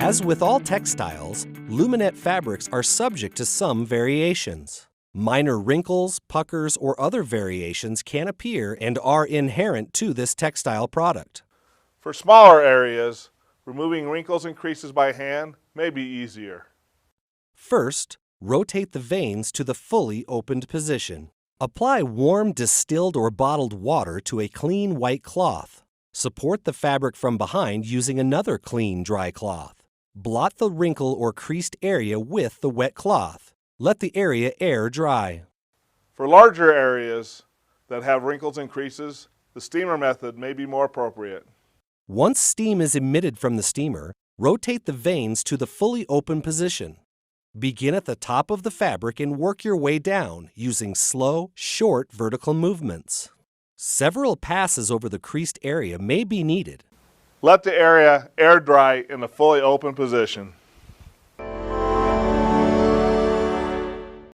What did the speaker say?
As with all textiles, Luminette fabrics are subject to some variations. Minor wrinkles, puckers, or other variations can appear and are inherent to this textile product. For smaller areas, removing wrinkles and creases by hand may be easier. First, rotate the veins to the fully opened position. Apply warm distilled or bottled water to a clean white cloth. Support the fabric from behind using another clean dry cloth. Blot the wrinkle or creased area with the wet cloth. Let the area air dry. For larger areas that have wrinkles and creases, the steamer method may be more appropriate. Once steam is emitted from the steamer, rotate the veins to the fully open position. Begin at the top of the fabric and work your way down using slow, short vertical movements. Several passes over the creased area may be needed. Let the area air dry in a fully open position.